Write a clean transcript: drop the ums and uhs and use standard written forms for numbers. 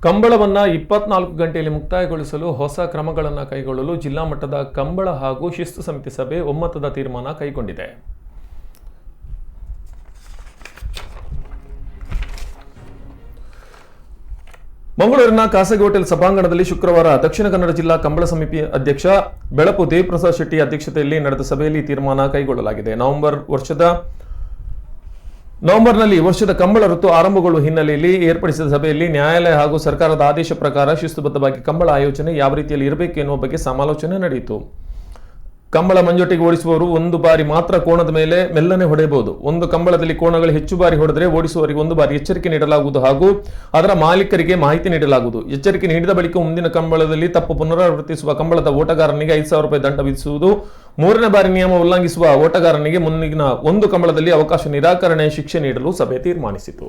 ಕಂಬಳವನ್ನು 24 ಗಂಟೆಯಲ್ಲಿ ಮುಕ್ತಾಯಗೊಳಿಸಲು ಹೊಸ ಕ್ರಮಗಳನ್ನು ಕೈಗೊಳ್ಳಲು ಜಿಲ್ಲಾ ಮಟ್ಟದ ಕಂಬಳ ಹಾಗೂ ಶಿಸ್ತು ಸಮಿತಿ ಸಭೆ ಒಮ್ಮತದ ತೀರ್ಮಾನ ಕೈಗೊಂಡಿದೆ. ಮಂಗಳೂರಿನ ಖಾಸಗಿ ಹೋಟೆಲ್ ಸಭಾಂಗಣದಲ್ಲಿ ಶುಕ್ರವಾರ ದಕ್ಷಿಣ ಕನ್ನಡ ಜಿಲ್ಲಾ ಕಂಬಳ ಸಮಿತಿ ಅಧ್ಯಕ್ಷ ಬೆಳಪು ದೇವಪ್ರಸಾದ್ ಶೆಟ್ಟಿ ಅಧ್ಯಕ್ಷತೆಯಲ್ಲಿ ನಡೆದ ಸಭೆಯಲ್ಲಿ ತೀರ್ಮಾನ ಕೈಗೊಳ್ಳಲಾಗಿದೆ. ನವೆಂಬರ್ನಲ್ಲಿ ವರ್ಷದ ಕಂಬಳ ಋತು ಆರಂಭಗೊಳ್ಳುವ ಹಿನ್ನೆಲೆಯಲ್ಲಿ ಏರ್ಪಡಿಸಿದ ಸಭೆಯಲ್ಲಿ ನ್ಯಾಯಾಲಯ ಹಾಗೂ ಸರ್ಕಾರದ ಆದೇಶ ಪ್ರಕಾರ ಶಿಸ್ತುಬದ್ಧವಾಗಿ ಕಂಬಳ ಆಯೋಜನೆ ಯಾವ ರೀತಿಯಲ್ಲಿ ಇರಬೇಕು ಎನ್ನುವ ಬಗ್ಗೆ ಸಮಾಲೋಚನೆ ನಡೆಯಿತು. ಕಂಬಳ ಮಂಜೊಟ್ಟಿಗೆ ಓಡಿಸುವವರು ಒಂದು ಬಾರಿ ಮಾತ್ರ ಕೋಣದ ಮೇಲೆ ಮೆಲ್ಲನೆ ಹೊಡೆಯಬಹುದು. ಒಂದು ಕಂಬಳದಲ್ಲಿ ಕೋಣಗಳು ಹೆಚ್ಚು ಬಾರಿ ಹೊಡೆದರೆ ಓಡಿಸುವವರಿಗೆ ಒಂದು ಬಾರಿ ಎಚ್ಚರಿಕೆ ನೀಡಲಾಗುವುದು ಹಾಗೂ ಅದರ ಮಾಲೀಕರಿಗೆ ಮಾಹಿತಿ ನೀಡಲಾಗುವುದು. ಎಚ್ಚರಿಕೆ ನೀಡಿದ ಬಳಿಕ ಮುಂದಿನ ಕಂಬಳದಲ್ಲಿ ತಪ್ಪು ಪುನರಾವರ್ತಿಸುವ ಕಂಬಳದ ಓಟಗಾರನಿಗೆ 5,000 ರೂಪಾಯಿ ದಂಡ ವಿಧಿಸುವುದು. 3ನೇ ಬಾರಿ ನಿಯಮ ಉಲ್ಲಂಘಿಸುವ ಓಟಗಾರನಿಗೆ ಮುಂದಿನ ಒಂದು ಕಂಬಳದಲ್ಲಿ ಅವಕಾಶ ನಿರಾಕರಣೆ ಶಿಕ್ಷೆ ನೀಡಲು ಸಭೆ ತೀರ್ಮಾನಿಸಿತು.